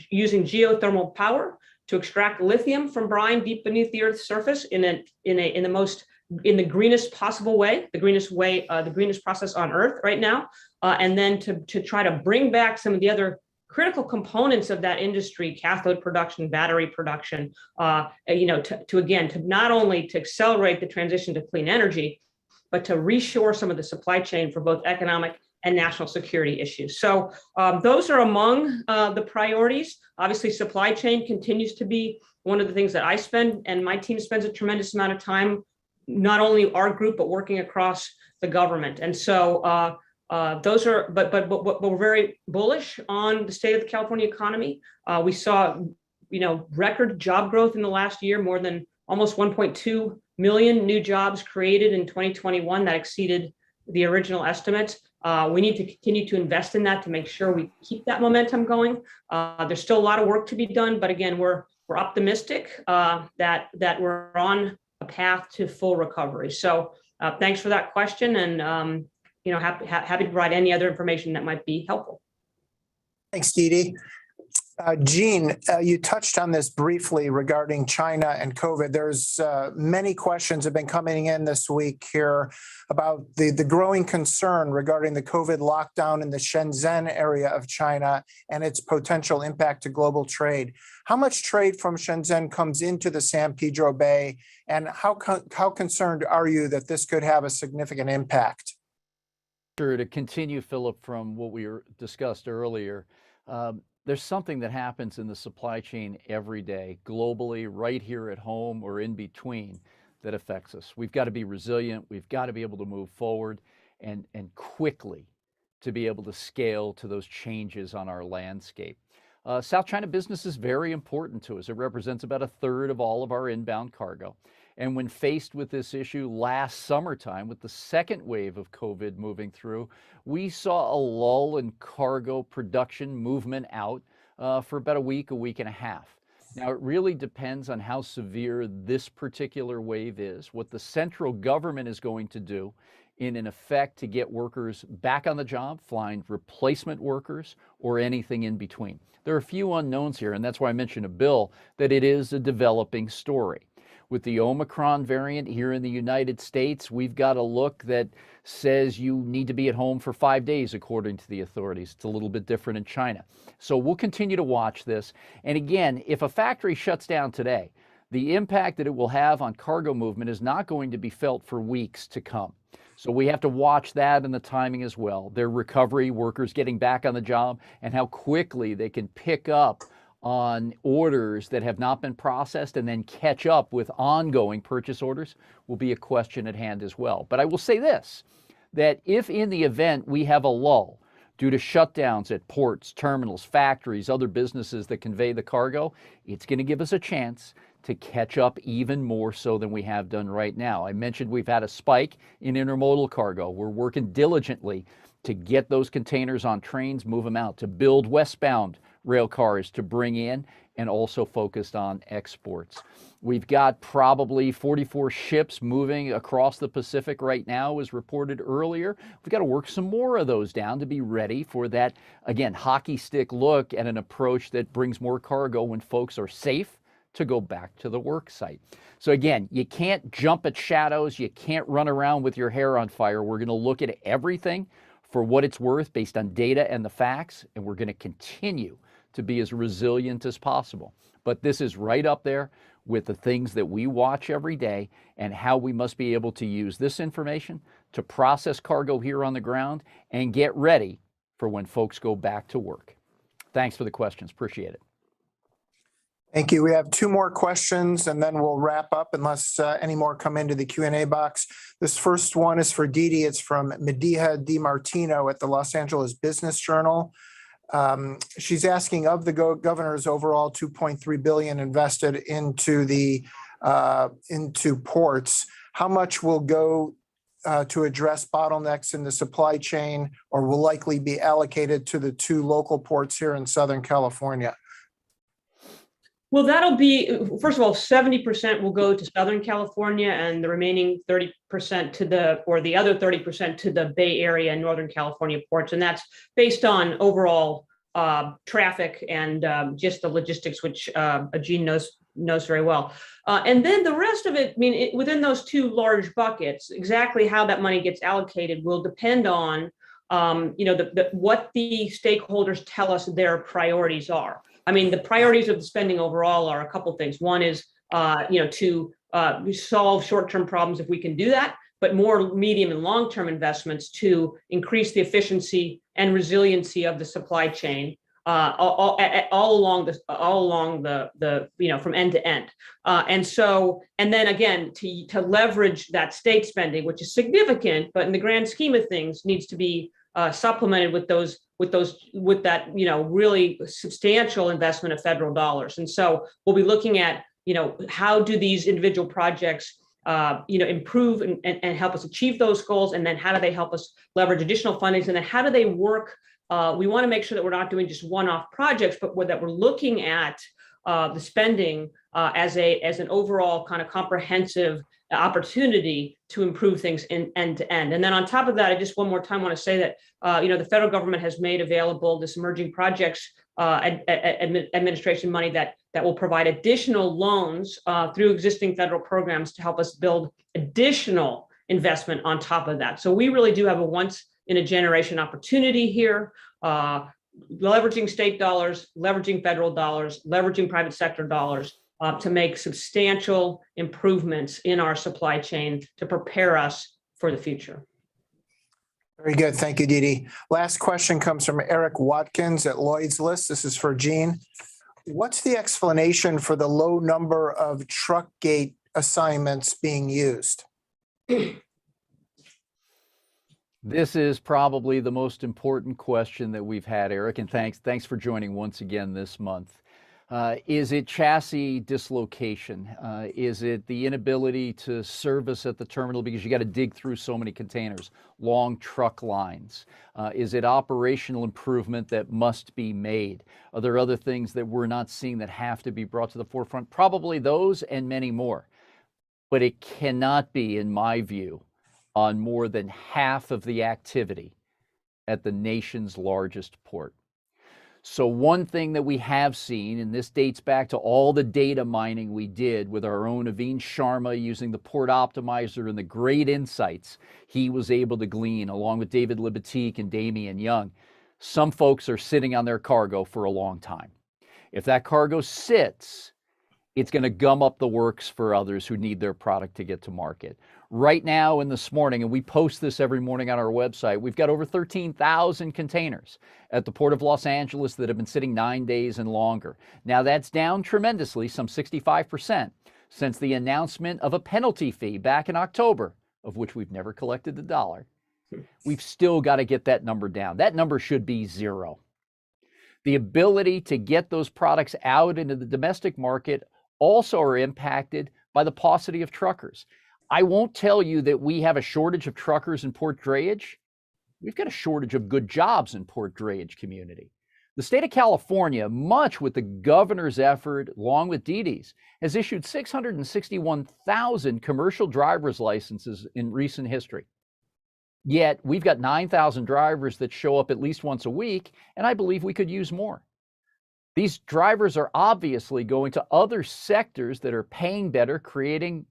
using geothermal power to extract lithium from brine deep beneath the Earth's surface in the greenest possible way, the greenest process on Earth right now, and then to try to bring back some of the other critical components of that industry, cathode production, battery production, to not only to accelerate the transition to clean energy, but to reshore some of the supply chain for both economic and national security issues. So those are among the priorities. Obviously, supply chain continues to be one of the things that I spend and my team spends a tremendous amount of time, not only our group, but working across the government. And so those are, but we're very bullish on the state of the California economy. We saw, record job growth in the last year, more than almost 1.2 million new jobs created in 2021. That exceeded the original estimates. We need to continue to invest in that to make sure we keep that momentum going. There's still a lot of work to be done, but again, we're optimistic that we're on a path to full recovery. So thanks for that question, and happy to provide any other information that might be helpful. Thanks, Dee Dee. Jean, you touched on this briefly regarding China and COVID. There's many questions have been coming in this week here about the growing concern regarding the COVID lockdown in the Shenzhen area of China and its potential impact to global trade. How much trade from Shenzhen comes into the San Pedro Bay, and how concerned are you that this could have a significant impact? Sure. To continue, Philip, from what we discussed earlier, there's something that happens in the supply chain every day, globally, right here at home or in between, that affects us. We've got to be resilient. We've got to be able to move forward and quickly to be able to scale to those changes on our landscape. South China business is very important to us. It represents about a third of all of our inbound cargo. And when faced with this issue last summertime, with the second wave of COVID moving through, we saw a lull in cargo production movement out for about a week and a half. Now, it really depends on how severe this particular wave is, what the central government is going to do in an effect to get workers back on the job, find replacement workers, or anything in between. There are a few unknowns here, and that's why I mentioned a bill that it is a developing story. With the Omicron variant here in the United States, we've got a look that says you need to be at home for 5 days, according to the authorities. It's a little bit different in China. So we'll continue to watch this. And again, if a factory shuts down today, the impact that it will have on cargo movement is not going to be felt for weeks to come. So we have to watch that and the timing as well. Their recovery, workers getting back on the job, and how quickly they can pick up on orders that have not been processed and then catch up with ongoing purchase orders will be a question at hand as well. But I will say this, that if in the event we have a lull due to shutdowns at ports, terminals, factories, other businesses that convey the cargo, it's going to give us a chance to catch up even more so than we have done right now. I mentioned we've had a spike in intermodal cargo. We're working diligently to get those containers on trains, move them out, to build westbound rail cars to bring in, and also focused on exports. We've got probably 44 ships moving across the Pacific right now, as reported earlier. We've got to work some more of those down to be ready for that, again, hockey stick look at an approach that brings more cargo when folks are safe to go back to the work site. So again, you can't jump at shadows. You can't run around with your hair on fire. We're going to look at everything for what it's worth based on data and the facts, and we're going to continue to be as resilient as possible. But this is right up there with the things that we watch every day and how we must be able to use this information to process cargo here on the ground and get ready for when folks go back to work. Thanks for the questions. Appreciate it. Thank you. We have two more questions and then we'll wrap up unless any more come into the Q&A box. This first one is for Dee Dee. It's from Mediha DiMartino at the Los Angeles Business Journal. She's asking, of the governor's overall $2.3 billion invested into ports, how much will go to address bottlenecks in the supply chain or will likely be allocated to the two local ports here in Southern California? Well, that'll be, first of all, 70% will go to Southern California and the remaining 30% to the other 30% to the Bay Area and Northern California ports. And that's based on overall traffic and just the logistics, which Gene knows very well. And then the rest of it, I mean, within those two large buckets, exactly how that money gets allocated will depend on, what the stakeholders tell us their priorities are. I mean, the priorities of the spending overall are a couple of things. One is, to solve short-term problems if we can do that, but more medium and long-term investments to increase the efficiency and resiliency of the supply chain all along the from end to end. And then again, to leverage that state spending, which is significant, but in the grand scheme of things needs to be supplemented with that really substantial investment of federal dollars. And so we'll be looking at how do these individual projects improve and help us achieve those goals, and then how do they help us leverage additional fundings, and then how do they work? We want to make sure that we're not doing just one-off projects, but that we're looking at the spending as an overall kind of comprehensive opportunity to improve things in end to end. And then on top of that, I just one more time want to say that the federal government has made available this emerging projects administration money that will provide additional loans through existing federal programs to help us build additional investment on top of that. So we really do have a once in a generation opportunity here, leveraging state dollars, leveraging federal dollars, leveraging private sector dollars to make substantial improvements in our supply chain to prepare us for the future. Very good. Thank you, Dee Dee. Last question comes from Eric Watkins at Lloyd's List. This is for Gene. What's the explanation for the low number of truck gate assignments being used? This is probably the most important question that we've had, Eric, and thanks for joining once again this month. Is it chassis dislocation? Is it the inability to service at the terminal because you got to dig through so many containers, long truck lines? Is it operational improvement that must be made? Are there other things that we're not seeing that have to be brought to the forefront? Probably those and many more. But it cannot be, in my view, on more than half of the activity at the nation's largest port. So one thing that we have seen, and this dates back to all the data mining we did with our own Aveen Sharma using the Port Optimizer and the great insights he was able to glean along with David Libatique and Damian Young, some folks are sitting on their cargo for a long time. If that cargo sits, it's going to gum up the works for others who need their product to get to market. Right now and this morning, and we post this every morning on our website, we've got over 13,000 containers at the Port of Los Angeles that have been sitting 9 days and longer. Now that's down tremendously, some 65%, since the announcement of a penalty fee back in October, of which we've never collected a dollar. We've still got to get that number down. That number should be zero. The ability to get those products out into the domestic market also are impacted by the paucity of truckers. I won't tell you that we have a shortage of truckers in port drayage. We've got a shortage of good jobs in port drayage community. The state of California, much with the governor's effort, along with Dee Dee's, has issued 661,000 commercial driver's licenses in recent history. Yet we've got 9,000 drivers that show up at least once a week, and I believe we could use more. These drivers are obviously going to other sectors that are paying better, creating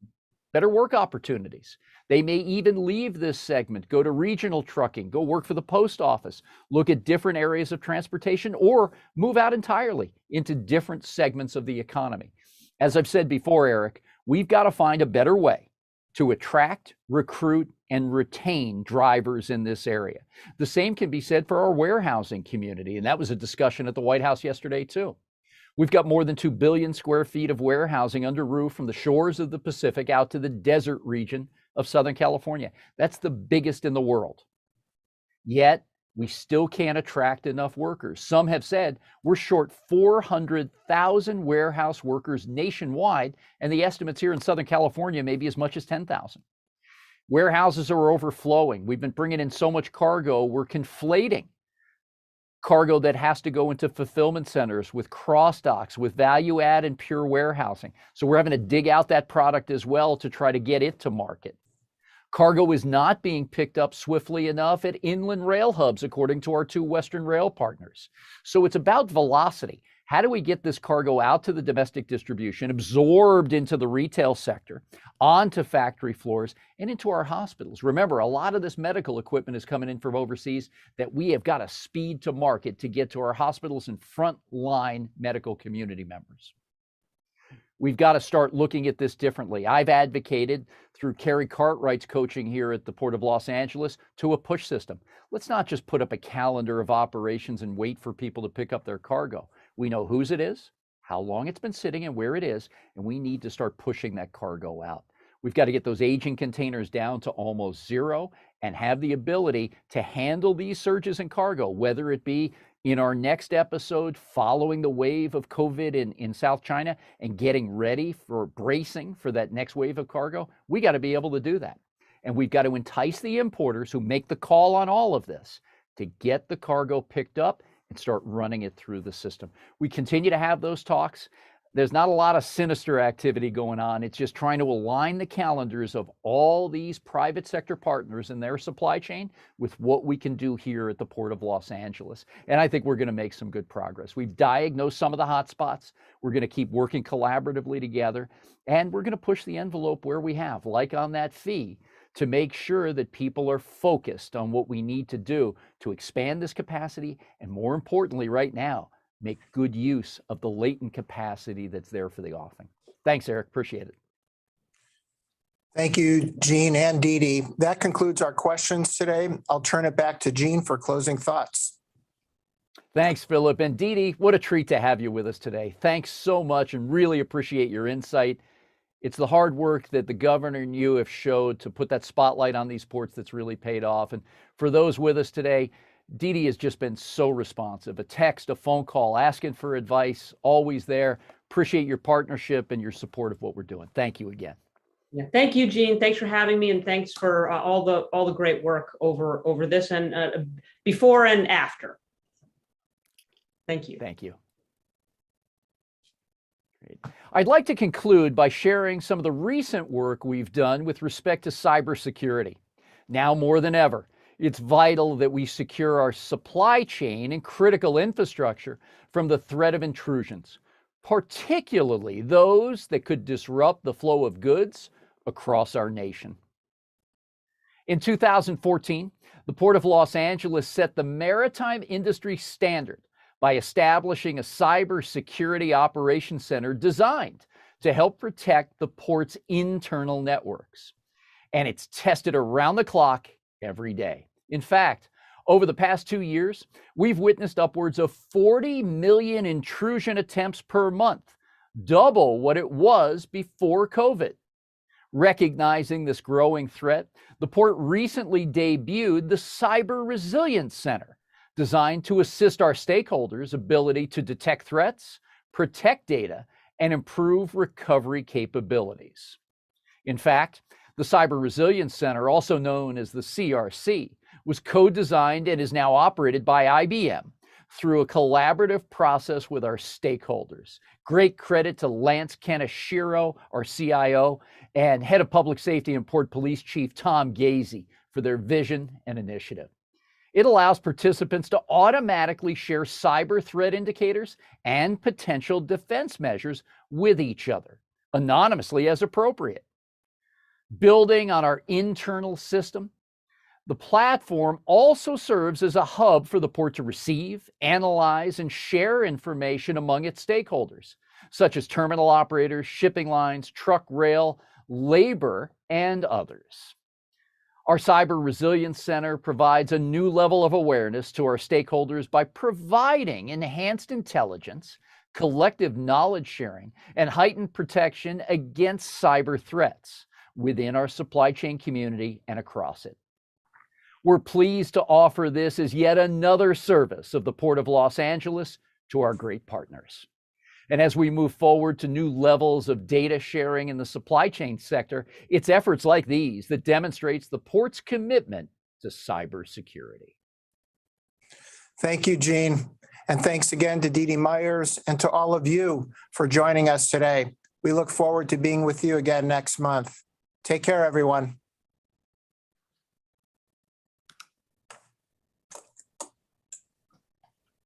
better work opportunities. They may even leave this segment, go to regional trucking, go work for the post office, look at different areas of transportation, or move out entirely into different segments of the economy. As I've said before, Eric, we've got to find a better way to attract, recruit, and retain drivers in this area. The same can be said for our warehousing community, and that was a discussion at the White House yesterday too. We've got more than 2 billion square feet of warehousing under roof from the shores of the Pacific out to the desert region of Southern California. That's the biggest in the world. Yet, we still can't attract enough workers. Some have said we're short 400,000 warehouse workers nationwide, and the estimates here in Southern California may be as much as 10,000. Warehouses are overflowing. We've been bringing in so much cargo, we're conflating cargo that has to go into fulfillment centers with cross docks, with value add and pure warehousing. So we're having to dig out that product as well to try to get it to market. Cargo is not being picked up swiftly enough at inland rail hubs, according to our 2 Western rail partners. So it's about velocity. How do we get this cargo out to the domestic distribution, absorbed into the retail sector, onto factory floors, and into our hospitals? Remember, a lot of this medical equipment is coming in from overseas that we have got to speed to market to get to our hospitals and frontline medical community members. We've got to start looking at this differently. I've advocated through Carrie Cartwright's coaching here at the Port of Los Angeles to a push system. Let's not just put up a calendar of operations and wait for people to pick up their cargo. We know whose it is, how long it's been sitting and where it is, and we need to start pushing that cargo out. We've got to get those aging containers down to almost zero and have the ability to handle these surges in cargo, whether it be in our next episode following the wave of COVID in South China and getting ready for bracing for that next wave of cargo. We got to be able to do that. And we've got to entice the importers who make the call on all of this to get the cargo picked up and start running it through the system. We continue to have those talks. There's not a lot of sinister activity going on. It's just trying to align the calendars of all these private sector partners in their supply chain with what we can do here at the Port of Los Angeles. And I think we're going to make some good progress. We've diagnosed some of the hot spots. We're going to keep working collaboratively together, and we're going to push the envelope where we have, like on that fee, to make sure that people are focused on what we need to do to expand this capacity, and more importantly right now, make good use of the latent capacity that's there for the offing. Thanks, Eric. Appreciate it. Thank you, Gene and Dee Dee. That concludes our questions today. I'll turn it back to Gene for closing thoughts. Thanks, Philip. And Dee Dee, what a treat to have you with us today. Thanks so much and really appreciate your insight. It's the hard work that the governor and you have showed to put that spotlight on these ports that's really paid off. And for those with us today, Dee Dee has just been so responsive. A text, a phone call, asking for advice, always there. Appreciate your partnership and your support of what we're doing. Thank you again. Yeah, thank you, Gene. Thanks for having me, and thanks for all the great work over this and before and after. Thank you. Thank you. Great. I'd like to conclude by sharing some of the recent work we've done with respect to cybersecurity. Now more than ever, it's vital that we secure our supply chain and critical infrastructure from the threat of intrusions, particularly those that could disrupt the flow of goods across our nation. In 2014, the Port of Los Angeles set the maritime industry standard by establishing a cybersecurity operations center designed to help protect the port's internal networks. And it's tested around the clock every day. In fact, over the past 2 years, we've witnessed upwards of 40 million intrusion attempts per month, double what it was before COVID. Recognizing this growing threat, the port recently debuted the Cyber Resilience Center, designed to assist our stakeholders' ability to detect threats, protect data, and improve recovery capabilities. In fact, the Cyber Resilience Center, also known as the CRC, was co-designed and is now operated by IBM through a collaborative process with our stakeholders. Great credit to Lance Kaneshiro, our CIO, and Head of Public Safety and Port Police Chief Tom Gazy for their vision and initiative. It allows participants to automatically share cyber threat indicators and potential defense measures with each other, anonymously as appropriate. Building on our internal system, the platform also serves as a hub for the port to receive, analyze, and share information among its stakeholders, such as terminal operators, shipping lines, truck, rail, labor, and others. Our Cyber Resilience Center provides a new level of awareness to our stakeholders by providing enhanced intelligence collective knowledge sharing, and heightened protection against cyber threats within our supply chain community and across it. We're pleased to offer this as yet another service of the Port of Los Angeles to our great partners. And as we move forward to new levels of data sharing in the supply chain sector, it's efforts like these that demonstrates the port's commitment to cybersecurity. Thank you, Gene. And thanks again to Dee Dee Myers and to all of you for joining us today. We look forward to being with you again next month. Take care, everyone.